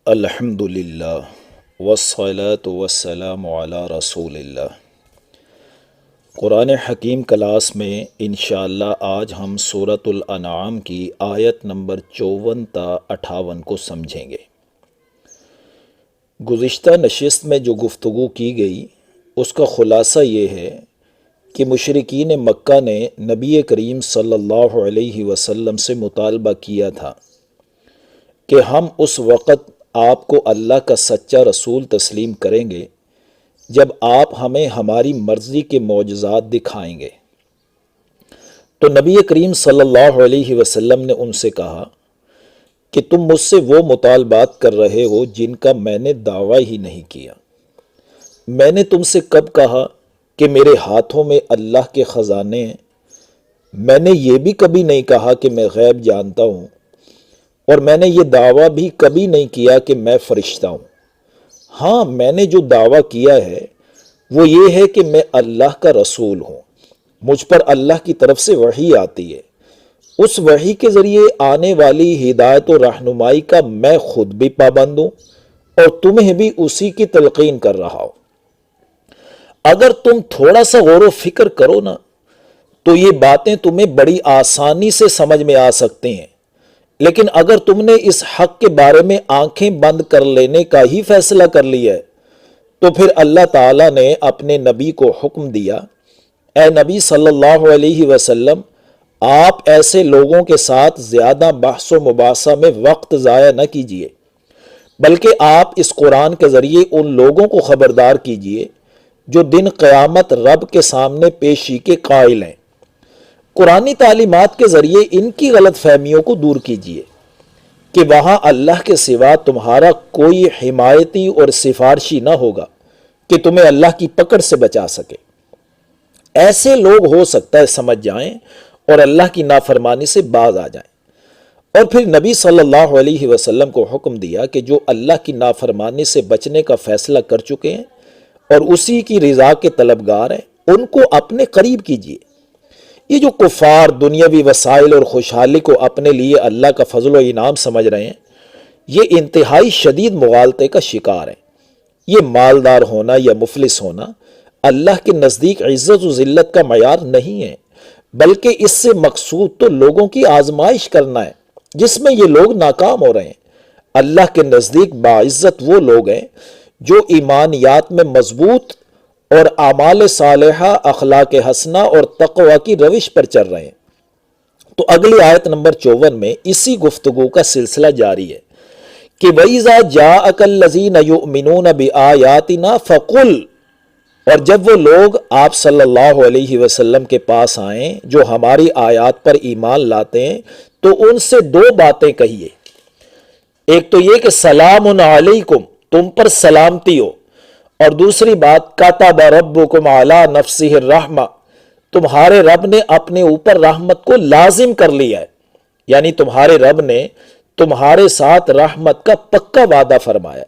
الحمدللہ والصلاة والسلام علی رسول اللہ۔ قرآن حکیم کلاس میں انشاءاللہ آج ہم سورۃ الانعام کی آیت نمبر 54 تا 58 کو سمجھیں گے۔ گزشتہ نشست میں جو گفتگو کی گئی اس کا خلاصہ یہ ہے کہ مشرکین مکہ نے نبی کریم صلی اللہ علیہ وسلم سے مطالبہ کیا تھا کہ ہم اس وقت آپ کو اللہ کا سچا رسول تسلیم کریں گے جب آپ ہمیں ہماری مرضی کے معجزات دکھائیں گے۔ تو نبی کریم صلی اللہ علیہ وسلم نے ان سے کہا کہ تم مجھ سے وہ مطالبات کر رہے ہو جن کا میں نے دعویٰ ہی نہیں کیا۔ میں نے تم سے کب کہا کہ میرے ہاتھوں میں اللہ کے خزانے ہیں؟ میں نے یہ بھی کبھی نہیں کہا کہ میں غیب جانتا ہوں، اور میں نے یہ دعویٰ بھی کبھی نہیں کیا کہ میں فرشتہ ہوں۔ ہاں، میں نے جو دعویٰ کیا ہے وہ یہ ہے کہ میں اللہ کا رسول ہوں، مجھ پر اللہ کی طرف سے وحی آتی ہے، اس وحی کے ذریعے آنے والی ہدایت و رہنمائی کا میں خود بھی پابند ہوں اور تمہیں بھی اسی کی تلقین کر رہا ہوں۔ اگر تم تھوڑا سا غور و فکر کرو نا تو یہ باتیں تمہیں بڑی آسانی سے سمجھ میں آ سکتی ہیں، لیکن اگر تم نے اس حق کے بارے میں آنکھیں بند کر لینے کا ہی فیصلہ کر لیا ہے تو پھر اللہ تعالیٰ نے اپنے نبی کو حکم دیا، اے نبی صلی اللہ علیہ وسلم، آپ ایسے لوگوں کے ساتھ زیادہ بحث و مباحثہ میں وقت ضائع نہ کیجیے، بلکہ آپ اس قرآن کے ذریعے ان لوگوں کو خبردار کیجیے جو دن قیامت رب کے سامنے پیشی کے قائل ہیں۔ قرآنی تعلیمات کے ذریعے ان کی غلط فہمیوں کو دور کیجیے کہ وہاں اللہ کے سوا تمہارا کوئی حمایتی اور سفارشی نہ ہوگا کہ تمہیں اللہ کی پکڑ سے بچا سکے۔ ایسے لوگ ہو سکتا ہے سمجھ جائیں اور اللہ کی نافرمانی سے باز آ جائیں۔ اور پھر نبی صلی اللہ علیہ وسلم کو حکم دیا کہ جو اللہ کی نافرمانی سے بچنے کا فیصلہ کر چکے ہیں اور اسی کی رضا کے طلبگار ہیں ان کو اپنے قریب کیجیے۔ یہ جو کفار دنیاوی وسائل اور خوشحالی کو اپنے لیے اللہ کا فضل و انعام سمجھ رہے ہیں، یہ انتہائی شدید مغالطے کا شکار ہیں۔ یہ مالدار ہونا یا مفلس ہونا اللہ کے نزدیک عزت و ذلت کا معیار نہیں ہے، بلکہ اس سے مقصود تو لوگوں کی آزمائش کرنا ہے جس میں یہ لوگ ناکام ہو رہے ہیں۔ اللہ کے نزدیک باعزت وہ لوگ ہیں جو ایمانیات میں مضبوط اور اعمال صالحہ، اخلاق حسنہ اور تقوی کی روش پر چل رہے ہیں۔ تو اگلی آیت نمبر 54 میں اسی گفتگو کا سلسلہ جاری ہے کہ وَإِذَا جَاءَكَ الَّذِينَ يُؤْمِنُونَ بِآيَاتِنَا فَقُلْ، اور جب وہ لوگ آپ صلی اللہ علیہ وسلم کے پاس آئیں جو ہماری آیات پر ایمان لاتے ہیں تو ان سے دو باتیں کہیے۔ ایک تو یہ کہ سلام علیکم، تم پر سلامتی ہو، اور دوسری بات کتب ربکم علی نفسہ الرحمہ، تمہارے رب نے اپنے اوپر رحمت کو لازم کر لیا ہے، یعنی تمہارے رب نے تمہارے ساتھ رحمت کا پکا وعدہ فرمایا۔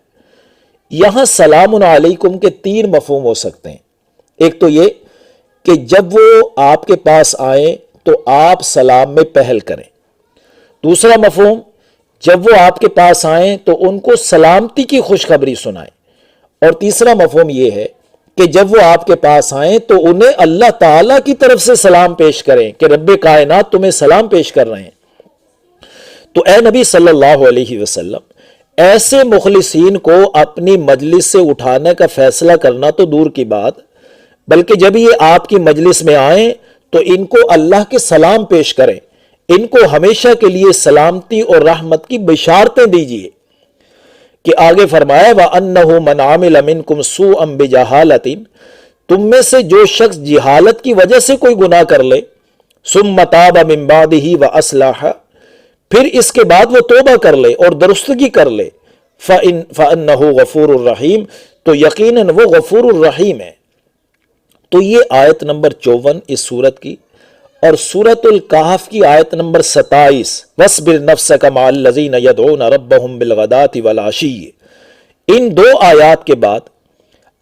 یہاں سلام علیکم کے تین مفہوم ہو سکتے ہیں۔ ایک تو یہ کہ جب وہ آپ کے پاس آئیں تو آپ سلام میں پہل کریں۔ دوسرا مفہوم، جب وہ آپ کے پاس آئیں تو ان کو سلامتی کی خوشخبری سنائیں۔ اور تیسرا مفہوم یہ ہے کہ جب وہ آپ کے پاس آئیں تو انہیں اللہ تعالیٰ کی طرف سے سلام پیش کریں کہ رب کائنات تمہیں سلام پیش کر رہے ہیں۔ تو اے نبی صلی اللہ علیہ وسلم، ایسے مخلصین کو اپنی مجلس سے اٹھانے کا فیصلہ کرنا تو دور کی بات، بلکہ جب یہ آپ کی مجلس میں آئیں تو ان کو اللہ کے سلام پیش کریں، ان کو ہمیشہ کے لیے سلامتی اور رحمت کی بشارتیں دیجیے۔ کہ آگے فرمایا وَأَنَّهُ مَنْ عَمِلَ مِنْكُمْ سُوءًا بِجَهَالَةٍ، تم میں سے جو شخص جہالت کی وجہ سے کوئی گناہ کر لے، ثُمَّ تَابَ مِنْ بَعْدِهِ وَأَصْلَحَ، پھر اس کے بعد وہ توبہ کر لے اور درستگی کر لے، فَإِنَّهُ غَفُورٌ الرحیم، تو یقیناً وہ غفور الرحیم ہے۔ تو یہ آیت نمبر 54 اس سورت کی، اور سورۃ الکہف کی آیت نمبر 27 وَاصْبِرْ نَفْسَكَ مَعَ الَّذِينَ يَدْعُونَ رَبَّهُمْ بِالْغَدَاةِ وَالْعَشِيِّ، ان دو آیات کے بعد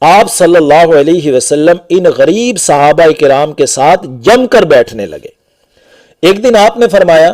آپ صلی اللہ علیہ وسلم ان غریب صحابہ کرام کے ساتھ جم کر بیٹھنے لگے۔ ایک دن آپ نے فرمایا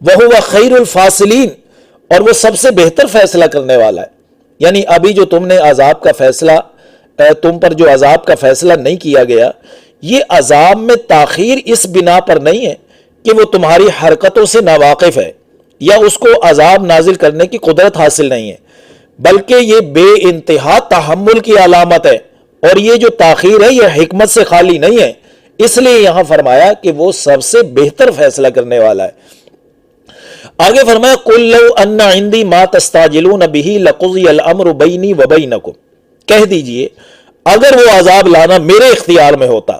وَهُوَ خَيْرُ الْفَاصِلِينَ، اور وہ سب سے بہتر فیصلہ کرنے والا ہے۔ یعنی ابھی جو تم نے عذاب کا فیصلہ، تم پر جو عذاب کا فیصلہ نہیں کیا گیا، یہ عذاب میں تاخیر اس بنا پر نہیں ہے کہ وہ تمہاری حرکتوں سے ناواقف ہے یا اس کو عذاب نازل کرنے کی قدرت حاصل نہیں ہے، بلکہ یہ بے انتہا تحمل کی علامت ہے، اور یہ جو تاخیر ہے یہ حکمت سے خالی نہیں ہے، اس لیے یہاں فرمایا کہ وہ سب سے بہتر فیصلہ کرنے والا ہے۔ آگے فرمایا قُلْ لَوْ أَنَّ عِنْدِي مَا تَسْتَعْجِلُونَ بِهِ لَقُضِيَ الْأَمْرُ بَيْنِي وَبَيْنَكُمْ، کہہ دیجئے اگر وہ عذاب لانا میرے اختیار میں ہوتا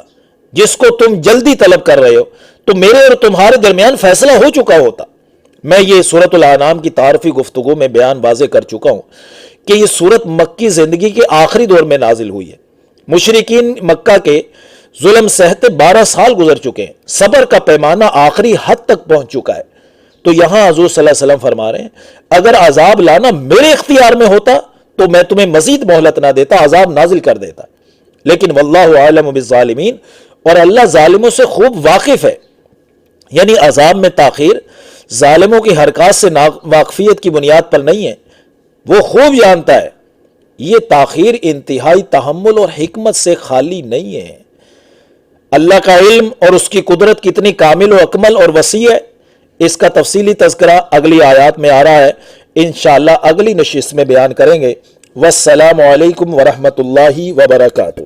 جس کو تم جلدی طلب کر رہے ہو تو میرے اور تمہارے درمیان فیصلہ ہو چکا ہوتا۔ میں یہ سورۃ الانعام کی تعارفی گفتگو میں بیان واضح کر چکا ہوں کہ یہ سورت مکی زندگی کے آخری دور میں نازل ہوئی ہے۔ مشرکین مکہ کے ظلم سہتے 12 سال گزر چکے ہیں، صبر کا پیمانہ آخری حد تک پہنچ چکا ہے۔ تو یہاں حضور صلی اللہ علیہ وسلم فرما رہے ہیں اگر عذاب لانا میرے اختیار میں ہوتا تو میں تمہیں مزید مہلت نہ دیتا، عذاب نازل کر دیتا، لیکن واللہ عالم بالظالمین، اور اللہ ظالموں سے خوب واقف ہے۔ یعنی عذاب میں تاخیر ظالموں کی حرکات سے واقفیت کی بنیاد پر نہیں ہے، وہ خوب جانتا ہے یہ تاخیر انتہائی تحمل اور حکمت سے خالی نہیں ہے۔ اللہ کا علم اور اس کی قدرت کتنی کامل و اکمل اور وسیع ہے، اس کا تفصیلی تذکرہ اگلی آیات میں آ رہا ہے، انشاءاللہ اگلی نشست میں بیان کریں گے۔ والسلام علیکم ورحمۃ اللہ وبرکاتہ۔